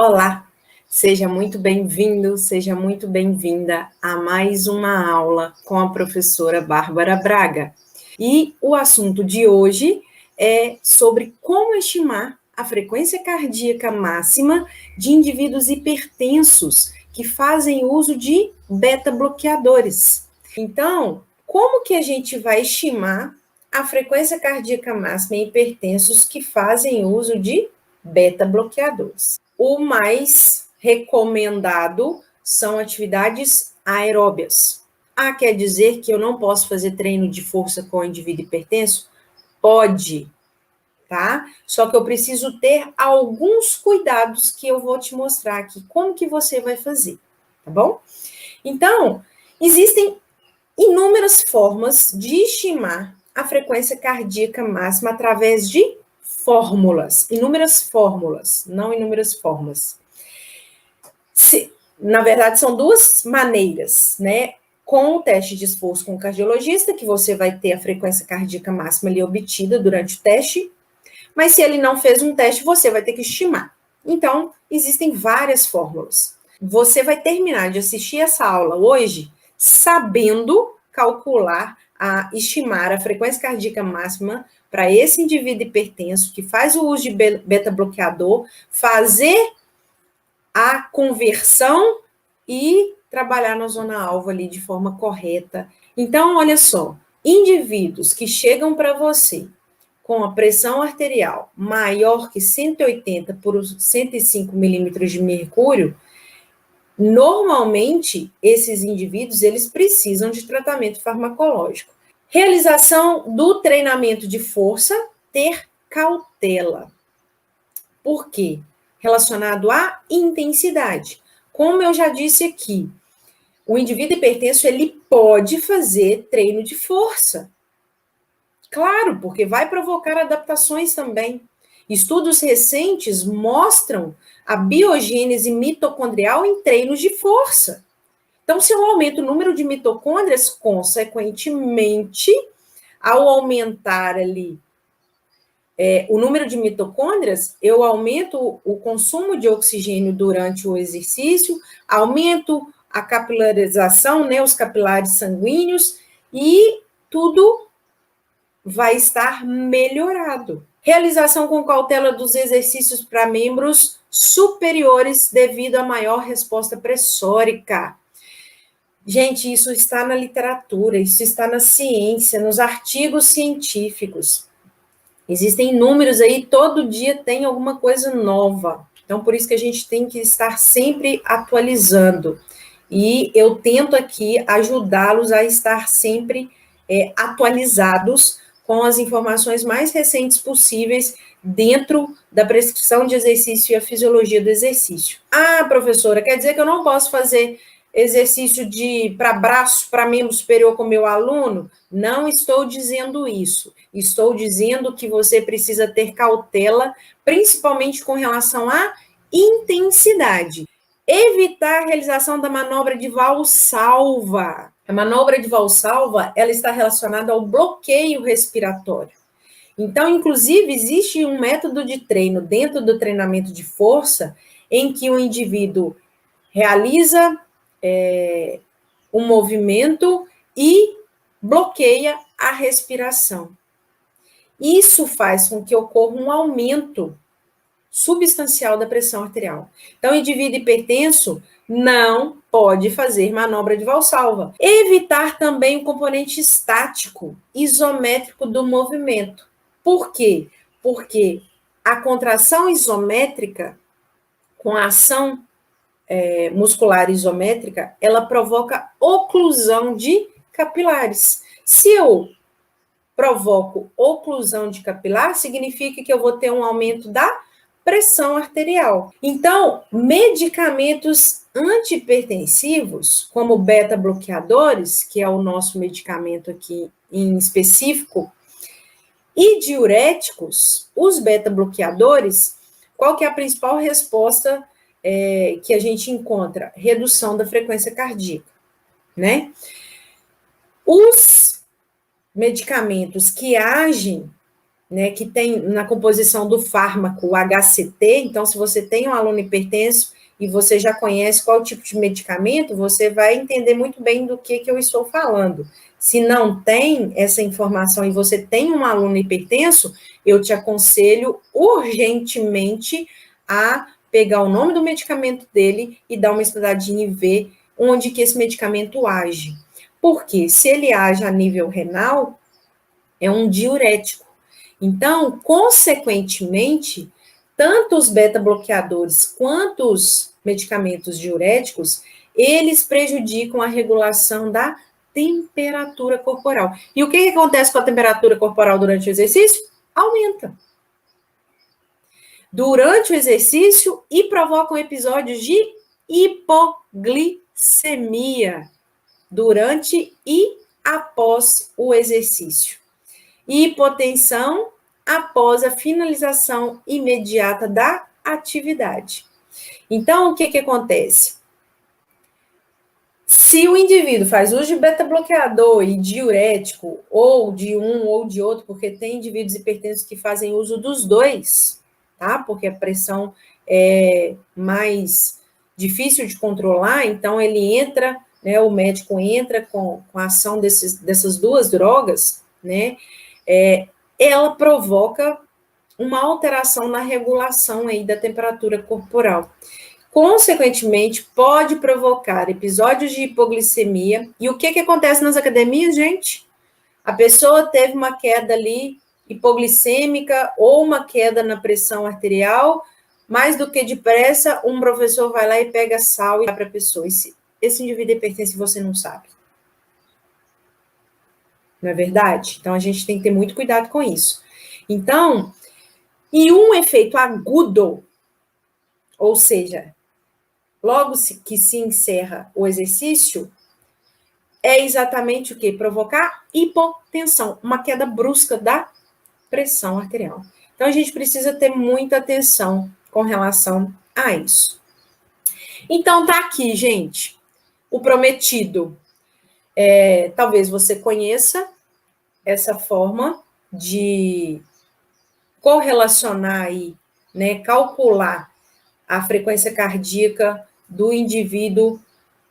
Olá, seja muito bem-vindo, seja muito bem-vinda a mais uma aula com a professora Bárbara Braga. E o assunto de hoje é sobre como estimar a frequência cardíaca máxima de indivíduos hipertensos que fazem uso de beta-bloqueadores. Então, como que a gente vai estimar a frequência cardíaca máxima em hipertensos que fazem uso de beta-bloqueadores? O mais recomendado são atividades aeróbias. Quer dizer que eu não posso fazer treino de força com o indivíduo hipertenso? Pode, tá? Só que eu preciso ter alguns cuidados que eu vou te mostrar aqui, como que você vai fazer, tá bom? Então, existem inúmeras formas de estimar a frequência cardíaca máxima através de fórmulas, inúmeras fórmulas, não inúmeras formas. Na verdade, são duas maneiras, né? Com o teste de esforço com o cardiologista, que você vai ter a frequência cardíaca máxima ali obtida durante o teste, mas se ele não fez um teste, você vai ter que estimar. Então, existem várias fórmulas. Você vai terminar de assistir essa aula hoje sabendo calcular, estimar a frequência cardíaca máxima para esse indivíduo hipertenso que faz o uso de beta-bloqueador, fazer a conversão e trabalhar na zona-alvo ali de forma correta. Então, olha só, indivíduos que chegam para você com a pressão arterial maior que 180 por 105 milímetros de mercúrio, normalmente, esses indivíduos, eles precisam de tratamento farmacológico. Realização do treinamento de força, ter cautela. Por quê? Relacionado à intensidade. Como eu já disse aqui, o indivíduo hipertenso, ele pode fazer treino de força. Claro, porque vai provocar adaptações também. Estudos recentes mostram a biogênese mitocondrial em treinos de força. Então, se eu aumento o número de mitocôndrias, consequentemente, ao aumentar ali o número de mitocôndrias, eu aumento o consumo de oxigênio durante o exercício, aumento a capilarização, né, os capilares sanguíneos, e tudo vai estar melhorado. Realização com cautela dos exercícios para membros superiores devido à maior resposta pressórica. Gente, isso está na literatura, isso está na ciência, nos artigos científicos. Existem números aí, todo dia tem alguma coisa nova. Então, por isso que a gente tem que estar sempre atualizando. E eu tento aqui ajudá-los a estar sempre atualizados com as informações mais recentes possíveis dentro da prescrição de exercício e a fisiologia do exercício. Professora, quer dizer que eu não posso fazer exercício para braço, para membro superior com meu aluno? Não estou dizendo isso. Estou dizendo que você precisa ter cautela, principalmente com relação à intensidade. Evitar a realização da manobra de Valsalva. A manobra de Valsalva, ela está relacionada ao bloqueio respiratório. Então, inclusive, existe um método de treino dentro do treinamento de força em que o indivíduo realiza um movimento e bloqueia a respiração. Isso faz com que ocorra um aumento substancial da pressão arterial. Então, o indivíduo hipertenso não pode fazer manobra de Valsalva. Evitar também o componente estático, isométrico do movimento. Por quê? Porque a contração isométrica, com a ação muscular isométrica, ela provoca oclusão de capilares. Se eu provoco oclusão de capilar, significa que eu vou ter um aumento da pressão arterial. Então, medicamentos antihipertensivos, como beta-bloqueadores, que é o nosso medicamento aqui em específico, e diuréticos, os beta-bloqueadores, qual que é a principal resposta que a gente encontra? Redução da frequência cardíaca, né? Os medicamentos que agem né, que tem na composição do fármaco o HCT. Então, se você tem um aluno hipertenso e você já conhece qual tipo de medicamento, você vai entender muito bem do que eu estou falando. Se não tem essa informação e você tem um aluno hipertenso, eu te aconselho urgentemente a pegar o nome do medicamento dele e dar uma estudadinha e ver onde que esse medicamento age. Porque se ele age a nível renal, é um diurético. Então, consequentemente, tanto os beta-bloqueadores quanto os medicamentos diuréticos, eles prejudicam a regulação da temperatura corporal. E o que acontece com a temperatura corporal durante o exercício? Aumenta. Durante o exercício e provocam episódios de hipoglicemia durante e após o exercício. Hipotensão após a finalização imediata da atividade. Então, o que acontece? Se o indivíduo faz uso de beta-bloqueador e diurético, ou de um ou de outro, porque tem indivíduos hipertensos que fazem uso dos dois, tá? Porque a pressão é mais difícil de controlar, então ele entra, né? O médico entra com a ação dessas duas drogas, né? Ela provoca uma alteração na regulação aí da temperatura corporal. Consequentemente, pode provocar episódios de hipoglicemia. E o que acontece nas academias, gente? A pessoa teve uma queda ali hipoglicêmica ou uma queda na pressão arterial, mais do que depressa, um professor vai lá e pega sal e dá para a pessoa. Esse indivíduo hipertenso você não sabe. Não é verdade? Então, a gente tem que ter muito cuidado com isso. Então, e um efeito agudo, ou seja, logo que se encerra o exercício, é exatamente o que? Provocar hipotensão, uma queda brusca da pressão arterial. Então, a gente precisa ter muita atenção com relação a isso. Então, tá aqui, gente, o prometido. Talvez você conheça essa forma de correlacionar aí, né, calcular a frequência cardíaca do indivíduo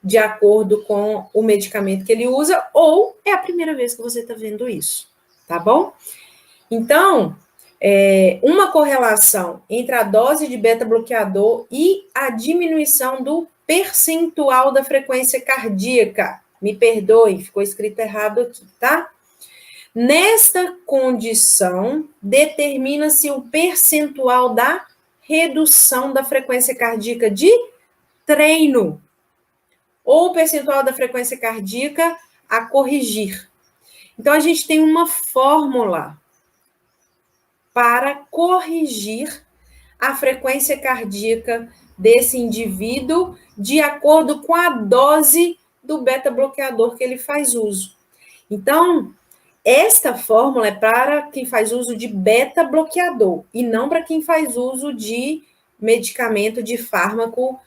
de acordo com o medicamento que ele usa, ou é a primeira vez que você está vendo isso, tá bom? Então, uma correlação entre a dose de beta-bloqueador e a diminuição do percentual da frequência cardíaca. Me perdoem, ficou escrito errado aqui, tá? Nesta condição, determina-se o percentual da redução da frequência cardíaca de treino, ou o percentual da frequência cardíaca a corrigir. Então, a gente tem uma fórmula para corrigir a frequência cardíaca desse indivíduo de acordo com a dose do beta-bloqueador que ele faz uso. Então, esta fórmula é para quem faz uso de beta-bloqueador e não para quem faz uso de medicamento, de fármaco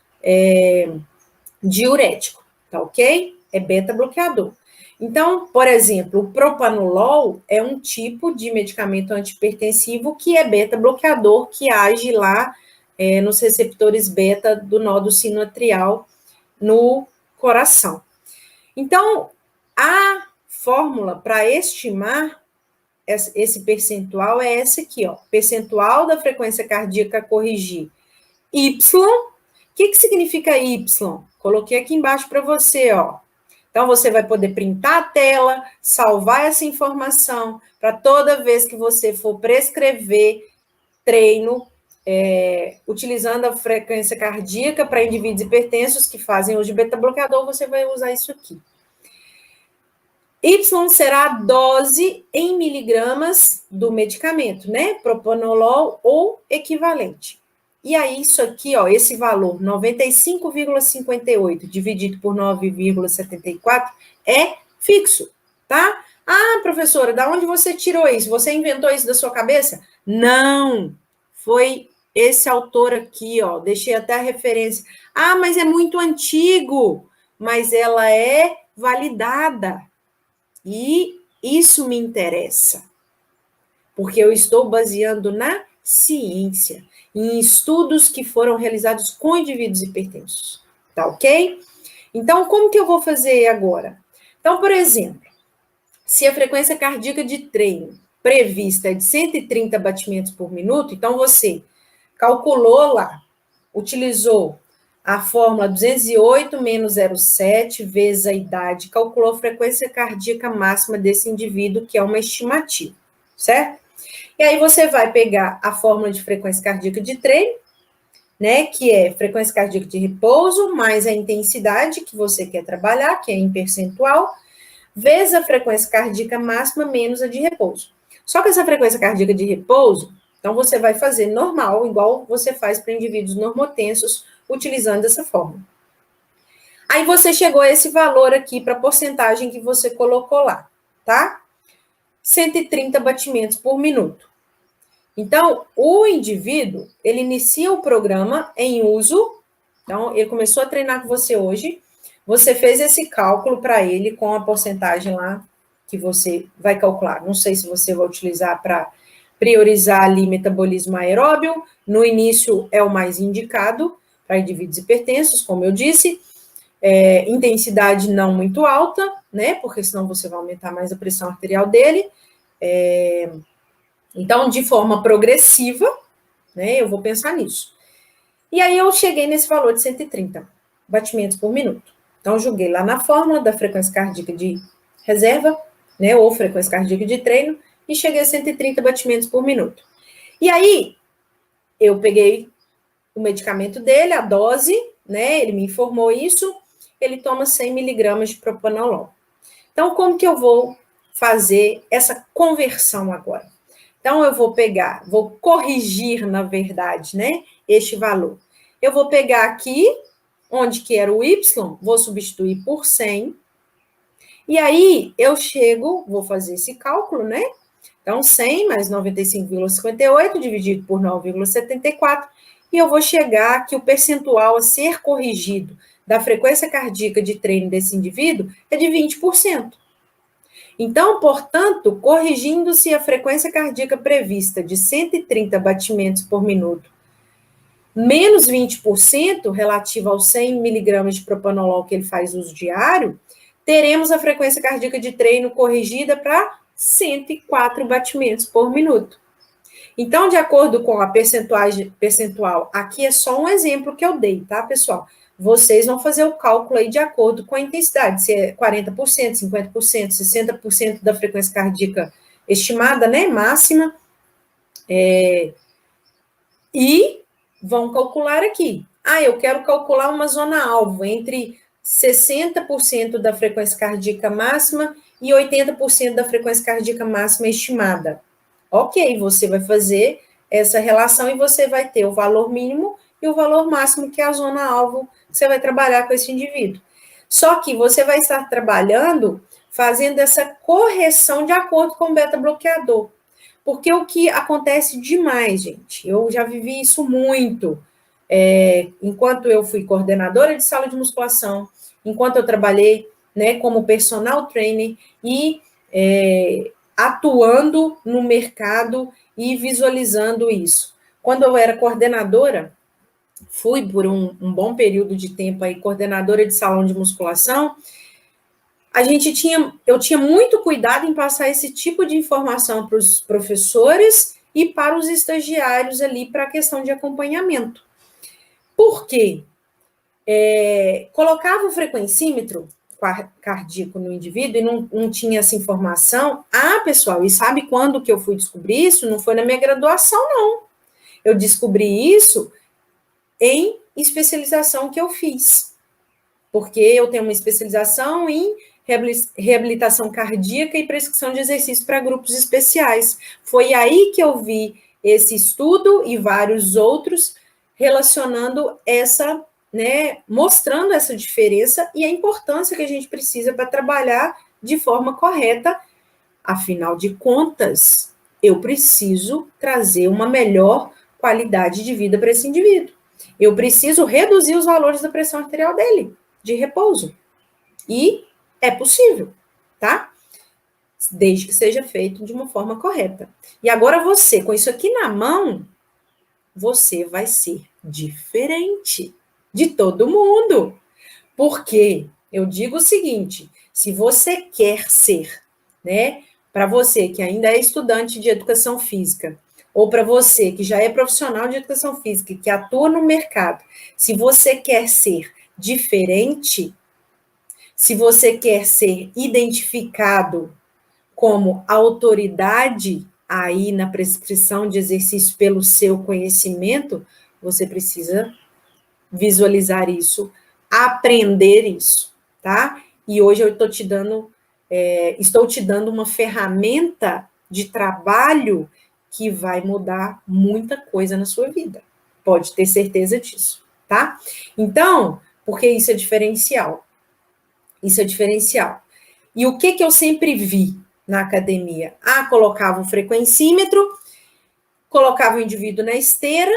diurético, tá ok? É beta-bloqueador. Então, por exemplo, o propanolol é um tipo de medicamento antihipertensivo que é beta-bloqueador, que age lá nos receptores beta do nódo sinoatrial no coração. Então, a fórmula para estimar esse percentual é essa aqui, ó. Percentual da frequência cardíaca a corrigir Y. O que significa Y? Coloquei aqui embaixo para você, ó. Então, você vai poder printar a tela, salvar essa informação, para toda vez que você for prescrever treino, utilizando a frequência cardíaca para indivíduos hipertensos que fazem uso de beta-bloqueador, você vai usar isso aqui. Y será a dose em miligramas do medicamento, né? Propanolol ou equivalente. E aí, isso aqui, ó, esse valor, 95,58 dividido por 9,74 é fixo, tá? Ah, professora, da onde você tirou isso? Você inventou isso da sua cabeça? Não, foi esse autor aqui, ó, deixei até a referência. Ah, mas é muito antigo, mas ela é validada. E isso me interessa. porque eu estou baseando na ciência, em estudos que foram realizados com indivíduos hipertensos, tá ok? Então, como que eu vou fazer agora? Então, por exemplo, se a frequência cardíaca de treino prevista é de 130 batimentos por minuto, então você calculou lá, utilizou a fórmula 208 menos 0,7 vezes a idade, calculou a frequência cardíaca máxima desse indivíduo, que é uma estimativa, certo? E aí você vai pegar a fórmula de frequência cardíaca de treino, né, que é frequência cardíaca de repouso, mais a intensidade que você quer trabalhar, que é em percentual, vezes a frequência cardíaca máxima menos a de repouso. Só que essa frequência cardíaca de repouso, então você vai fazer normal, igual você faz para indivíduos normotensos, utilizando essa fórmula. Aí você chegou a esse valor aqui para a porcentagem que você colocou lá, tá? 130 batimentos por minuto. Então, o indivíduo, ele inicia o programa em uso, então, ele começou a treinar com você hoje, você fez esse cálculo para ele com a porcentagem lá que você vai calcular. Não sei se você vai utilizar para priorizar ali metabolismo aeróbio, no início é o mais indicado para indivíduos hipertensos, como eu disse, intensidade não muito alta, né, porque senão você vai aumentar mais a pressão arterial dele, então, de forma progressiva, né, eu vou pensar nisso. E aí eu cheguei nesse valor de 130 batimentos por minuto. Então, joguei lá na fórmula da frequência cardíaca de reserva, né, ou frequência cardíaca de treino, e cheguei a 130 batimentos por minuto. E aí, eu peguei o medicamento dele, a dose, né, ele me informou isso, ele toma 100 miligramas de propanolol. Então, como que eu vou fazer essa conversão agora? Então, eu vou pegar, vou corrigir, na verdade, né, este valor. Eu vou pegar aqui, onde que era o Y, vou substituir por 100, e aí eu chego, vou fazer esse cálculo, né? Então, 100 mais 95,58 dividido por 9,74, e eu vou chegar que o percentual a ser corrigido da frequência cardíaca de treino desse indivíduo é de 20%. Então, portanto, corrigindo-se a frequência cardíaca prevista de 130 batimentos por minuto, menos 20% relativo aos 100 miligramas de propanolol que ele faz uso diário, teremos a frequência cardíaca de treino corrigida para 104 batimentos por minuto. Então, de acordo com a percentual, aqui é só um exemplo que eu dei, tá, pessoal? Vocês vão fazer o cálculo aí de acordo com a intensidade, se é 40%, 50%, 60% da frequência cardíaca estimada, né, máxima, e vão calcular aqui. Eu quero calcular uma zona-alvo entre 60% da frequência cardíaca máxima e 80% da frequência cardíaca máxima estimada. Ok, você vai fazer essa relação e você vai ter o valor mínimo e o valor máximo, que é a zona-alvo que você vai trabalhar com esse indivíduo. Só que você vai estar trabalhando, fazendo essa correção de acordo com o beta-bloqueador. Porque o que acontece demais, gente, eu já vivi isso muito, enquanto eu fui coordenadora de sala de musculação, enquanto eu trabalhei, né, como personal trainer e atuando no mercado e visualizando isso. Quando eu era coordenadora, fui por um bom período de tempo aí coordenadora de salão de musculação, eu tinha muito cuidado em passar esse tipo de informação para os professores e para os estagiários ali para a questão de acompanhamento. Por quê? Colocava o frequencímetro cardíaco no indivíduo e não tinha essa informação. Pessoal, e sabe quando que eu fui descobrir isso? Não foi na minha graduação, não. Eu descobri isso em especialização que eu fiz. Porque eu tenho uma especialização em reabilitação cardíaca e prescrição de exercícios para grupos especiais. Foi aí que eu vi esse estudo e vários outros relacionando essa, né, mostrando essa diferença e a importância que a gente precisa para trabalhar de forma correta. Afinal de contas, eu preciso trazer uma melhor qualidade de vida para esse indivíduo. Eu preciso reduzir os valores da pressão arterial dele, de repouso. E é possível, tá? desde que seja feito de uma forma correta. E agora você, com isso aqui na mão, você vai ser diferente de todo mundo. Porque eu digo o seguinte, se você quer ser, né, para você que ainda é estudante de educação física, ou para você que já é profissional de educação física, que atua no mercado, se você quer ser diferente, se você quer ser identificado como autoridade aí na prescrição de exercício pelo seu conhecimento, você precisa visualizar isso, aprender isso, tá? E hoje eu estou te dando uma ferramenta de trabalho que vai mudar muita coisa na sua vida. Pode ter certeza disso, tá? Então, porque isso é diferencial. Isso é diferencial. E o que eu sempre vi na academia? Colocava o frequencímetro, colocava o indivíduo na esteira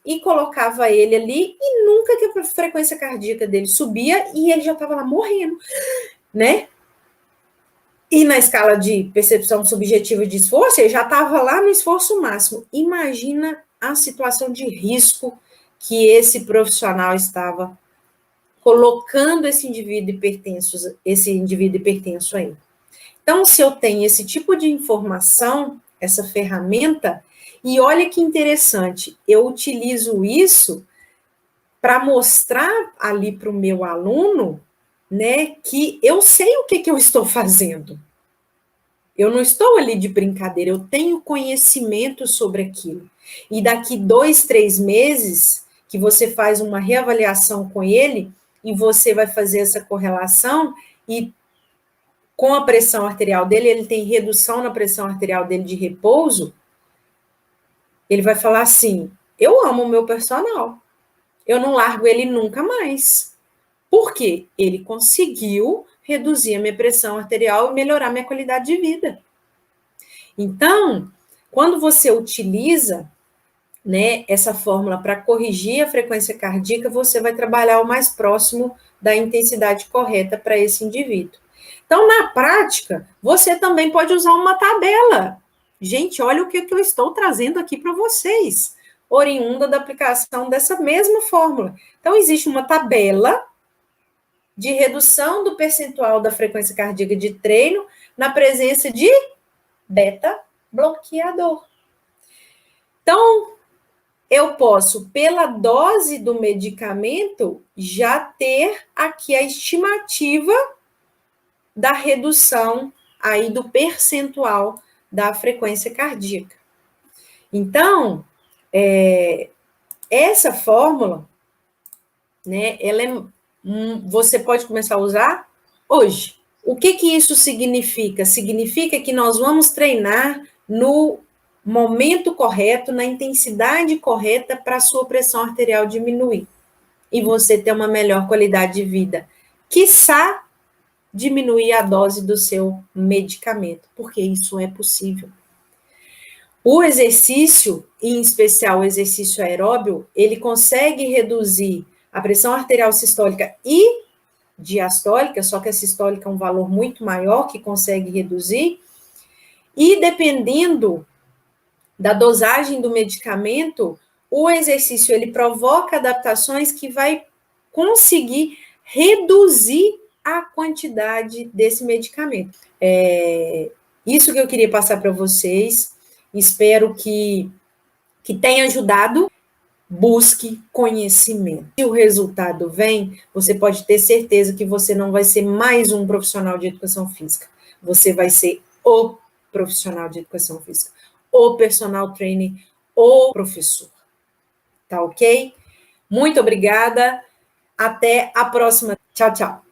e colocava ele ali e nunca que a frequência cardíaca dele subia e ele já estava lá morrendo, né? E na escala de percepção subjetiva de esforço, ele já estava lá no esforço máximo. Imagina a situação de risco que esse profissional estava colocando esse indivíduo hipertenso aí. Então, se eu tenho esse tipo de informação, essa ferramenta, e olha que interessante, eu utilizo isso para mostrar ali para o meu aluno, né, que eu sei o que eu estou fazendo. Eu não estou ali de brincadeira, eu tenho conhecimento sobre aquilo. E daqui 2, 3 meses, que você faz uma reavaliação com ele, e você vai fazer essa correlação, e com a pressão arterial dele, ele tem redução na pressão arterial dele de repouso, ele vai falar assim, eu amo o meu personal, eu não largo ele nunca mais. Por quê? Ele conseguiu reduzir a minha pressão arterial e melhorar minha qualidade de vida. Então, quando você utiliza, né, essa fórmula para corrigir a frequência cardíaca, você vai trabalhar o mais próximo da intensidade correta para esse indivíduo. Então, na prática, você também pode usar uma tabela. Gente, olha o que eu estou trazendo aqui para vocês, oriunda da aplicação dessa mesma fórmula. Então, existe uma tabela de redução do percentual da frequência cardíaca de treino na presença de beta-bloqueador. Então, eu posso, pela dose do medicamento, já ter aqui a estimativa da redução aí do percentual da frequência cardíaca. Então, essa fórmula, né, você pode começar a usar hoje. O que isso significa? Significa que nós vamos treinar no momento correto, na intensidade correta para a sua pressão arterial diminuir. E você ter uma melhor qualidade de vida. Quiçá diminuir a dose do seu medicamento, porque isso é possível. O exercício, em especial o exercício aeróbio, ele consegue reduzir a pressão arterial sistólica e diastólica, só que a sistólica é um valor muito maior que consegue reduzir, e dependendo da dosagem do medicamento, o exercício ele provoca adaptações que vai conseguir reduzir a quantidade desse medicamento. Isso que eu queria passar para vocês, espero que tenha ajudado. Busque conhecimento. Se o resultado vem, você pode ter certeza que você não vai ser mais um profissional de educação física. Você vai ser o profissional de educação física, o personal trainer, o professor. Tá ok? Muito obrigada. Até a próxima. Tchau, tchau.